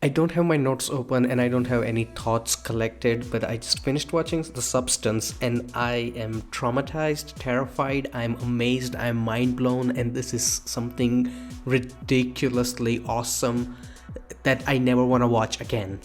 I don't have my notes open and I don't have any thoughts collected, but I just finished watching The Substance and I am traumatized, terrified, I'm amazed, I'm mind blown, and this is something ridiculously awesome that I never want to watch again.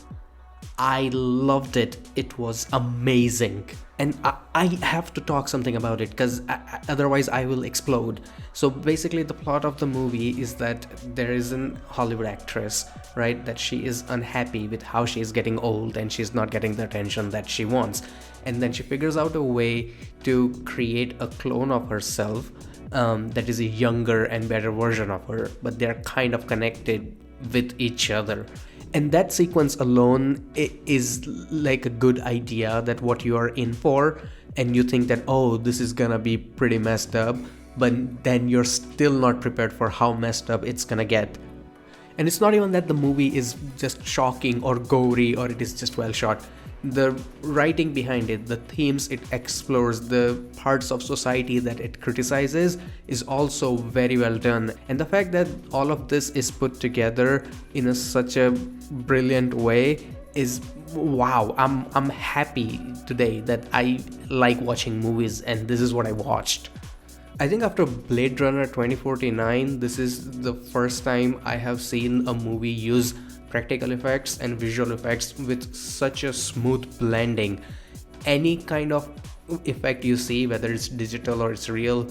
I loved it. It was amazing. And I have to talk something about it because otherwise I will explode. So basically, the plot of the movie is that there is an Hollywood actress, right? That she is unhappy with how she is getting old and she's not getting the attention that she wants. And then she figures out a way to create a clone of herself that is a younger and better version of her, but they're kind of connected with each other. And that sequence alone is like a good idea that what you are in for, and you think that, oh, this is gonna be pretty messed up, but then you're still not prepared for how messed up it's gonna get. And it's not even that the movie is just shocking or gory or it is just well shot. The writing behind it, the themes it explores, the parts of society that it criticizes is also very well done. And the fact that all of this is put together in such a brilliant way is wow. I'm happy today that I like watching movies and this is what I watched. I think after Blade Runner 2049, this is the first time I have seen a movie use practical effects and visual effects with such a smooth blending. Any kind of effect you see, whether it's digital or it's real,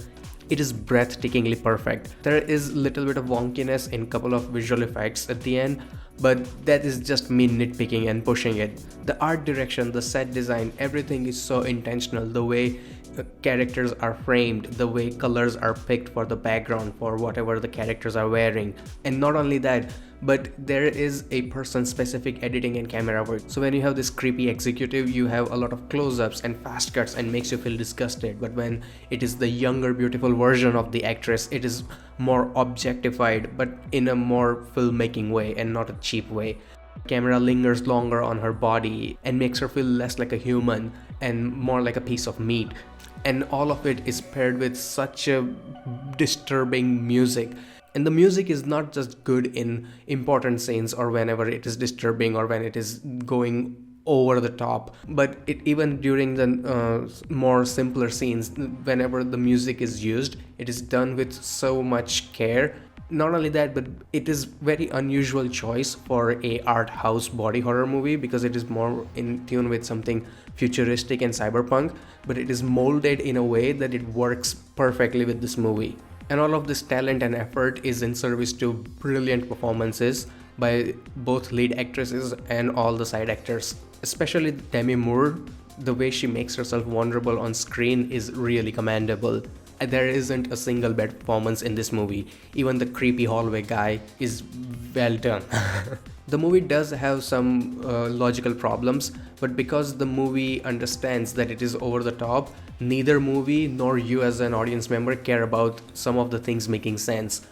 it is breathtakingly perfect. There is little bit of wonkiness in couple of visual effects at the end, but that is just me nitpicking and pushing it. The art direction, the set design, everything is so intentional. The way characters are framed, the way colors are picked for the background for whatever the characters are wearing. And not only that, but there is a person specific editing and camera work. So when you have this creepy executive, you have a lot of close-ups and fast cuts and makes you feel disgusted. But when it is the younger beautiful version of the actress, it is more objectified, but in a more filmmaking way and not a cheap way. Camera lingers longer on her body and makes her feel less like a human and more like a piece of meat. And all of it is paired with such a disturbing music. And the music is not just good in important scenes or whenever it is disturbing or when it is going over the top, but it even during the more simpler scenes, whenever the music is used, it is done with so much care. Not only that, but it is very unusual choice for a art house body horror movie because it is more in tune with something futuristic and cyberpunk, but it is molded in a way that it works perfectly with this movie. And all of this talent and effort is in service to brilliant performances by both lead actresses and all the side actors. Especially Demi Moore, the way she makes herself vulnerable on screen is really commendable. There isn't a single bad performance in this movie. Even the creepy hallway guy is well done. The movie does have some logical problems, but because the movie understands that it is over the top, neither movie nor you as an audience member care about some of the things making sense.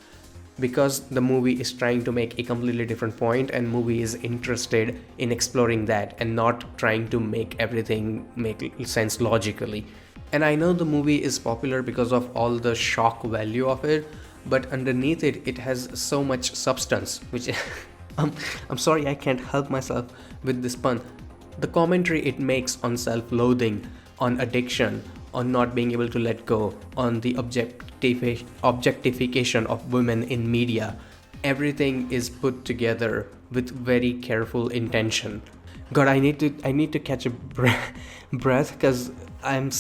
Because the movie is trying to make a completely different point and movie is interested in exploring that and not trying to make everything make sense logically. And I know the movie is popular because of all the shock value of it, but underneath it, it has so much substance, which I'm sorry, I can't help myself with this pun. The commentary it makes on self-loathing, on addiction, on not being able to let go, on the objectification of women in media, everything is put together with very careful intention. God, I need to catch a breath because I'm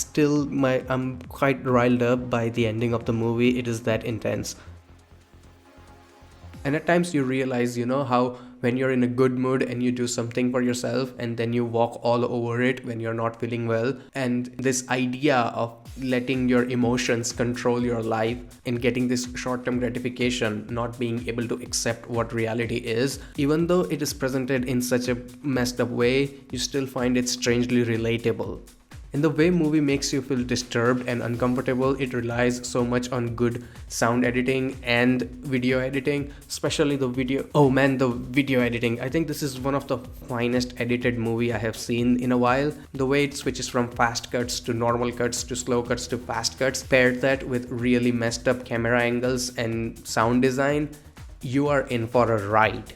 quite riled up by the ending of the movie. It is that intense. And at times you realize, how when you're in a good mood and you do something for yourself and then you walk all over it when you're not feeling well. And this idea of letting your emotions control your life and getting this short-term gratification, not being able to accept what reality is, even though it is presented in such a messed up way, you still find it strangely relatable. And the way movie makes you feel disturbed and uncomfortable, it relies so much on good sound editing and video editing, especially the video. Oh man, the video editing. I think this is one of the finest edited movie I have seen in a while. The way it switches from fast cuts to normal cuts to slow cuts to fast cuts, paired that with really messed up camera angles and sound design, you are in for a ride.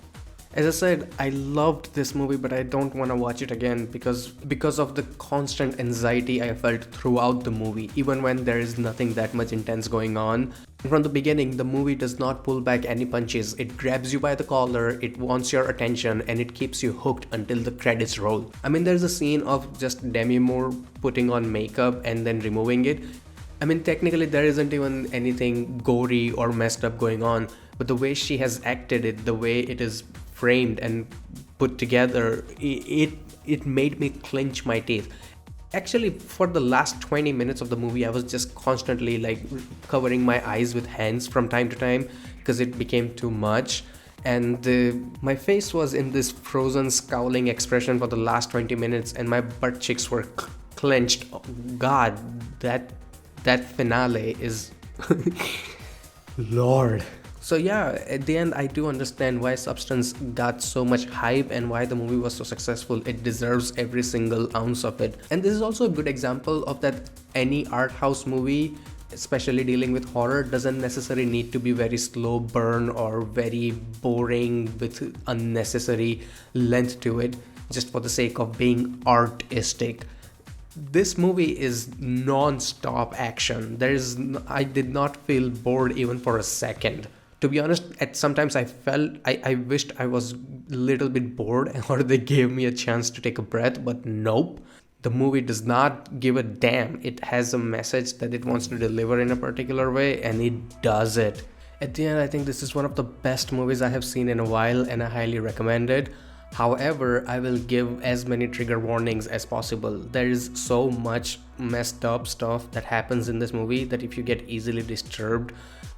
As I said, I loved this movie, but I don't want to watch it again because of the constant anxiety I felt throughout the movie, even when there is nothing that much intense going on. From the beginning, the movie does not pull back any punches. It grabs you by the collar, it wants your attention, and it keeps you hooked until the credits roll. I mean, there's a scene of just Demi Moore putting on makeup and then removing it. I mean, technically, there isn't even anything gory or messed up going on, but the way she has acted it, the way it is framed and put together, it made me clench my teeth. Actually, for the last 20 minutes of the movie, I was just constantly like covering my eyes with hands from time to time because it became too much. And my face was in this frozen, scowling expression for the last 20 minutes, and my butt cheeks were clenched. Oh, God, that finale is Lord. So yeah, at the end I do understand why Substance got so much hype and why the movie was so successful. It deserves every single ounce of it. And this is also a good example of that any art house movie, especially dealing with horror, doesn't necessarily need to be very slow burn or very boring with unnecessary length to it just for the sake of being artistic. This movie is non-stop action. I did not feel bored even for a second. To be honest, at sometimes I wished I was a little bit bored or they gave me a chance to take a breath, but nope. The movie does not give a damn. It has a message that it wants to deliver in a particular way, and it does it. At the end, I think this is one of the best movies I have seen in a while, and I highly recommend it. However, I will give as many trigger warnings as possible. There is so much messed up stuff that happens in this movie that if you get easily disturbed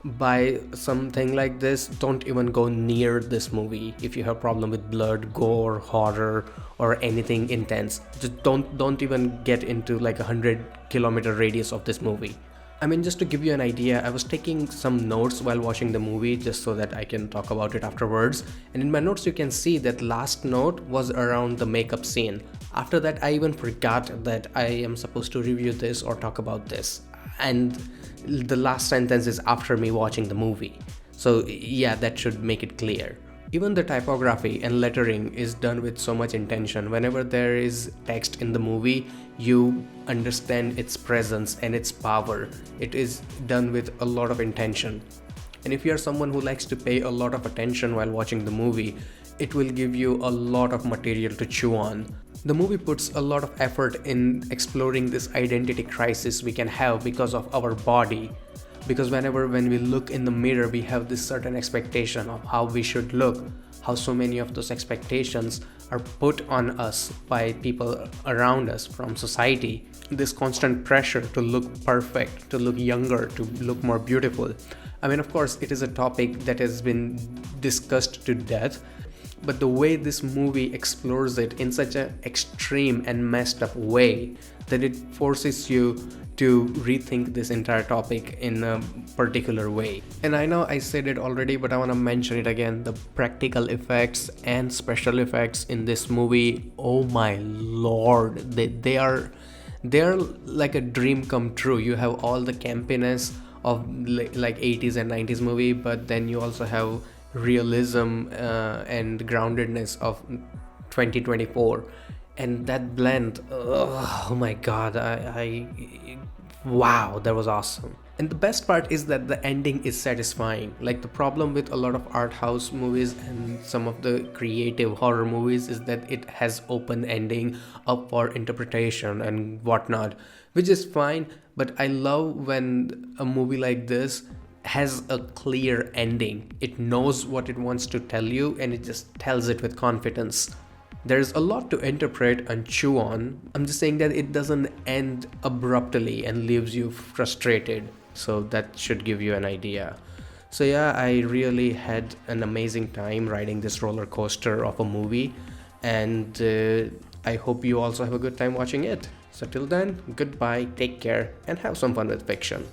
by something like this, don't even go near this movie. If you have problem with blood, gore, horror, or anything intense, just don't even get into like 100-kilometer radius of this movie. I mean, just to give you an idea, I was taking some notes while watching the movie just so that I can talk about it afterwards. And in my notes, you can see that last note was around the makeup scene. After that, I even forgot that I am supposed to review this or talk about this. And the last sentence is after me watching the movie. So yeah, that should make it clear. Even the typography and lettering is done with so much intention. Whenever there is text in the movie, you understand its presence and its power. It is done with a lot of intention. And if you are someone who likes to pay a lot of attention while watching the movie, it will give you a lot of material to chew on. The movie puts a lot of effort in exploring this identity crisis we can have because of our body. Because when we look in the mirror, we have this certain expectation of how we should look, how so many of those expectations are put on us by people around us from society. This constant pressure to look perfect, to look younger, to look more beautiful. I mean, of course, it is a topic that has been discussed to death, but the way this movie explores it in such an extreme and messed up way that it forces you to rethink this entire topic in a particular way. And I know I said it already, but I want to mention it again. The practical effects and special effects in this movie, oh my lord, they are like a dream come true. You have all the campiness of like 80s and 90s movie, but then you also have realism and groundedness of 2024, and that blend, oh my god, I wow, that was awesome. And the best part is that the ending is satisfying. Like, the problem with a lot of art house movies and some of the creative horror movies is that it has open ending up for interpretation and whatnot, which is fine, but I love when a movie like this has a clear ending. It knows what it wants to tell you and it just tells it with confidence. There's a lot to interpret and chew on. I'm just saying that it doesn't end abruptly and leaves you frustrated. So that should give you an idea. So yeah, I really had an amazing time riding this roller coaster of a movie, and I hope you also have a good time watching it. So till then, goodbye, take care, and have some fun with fiction.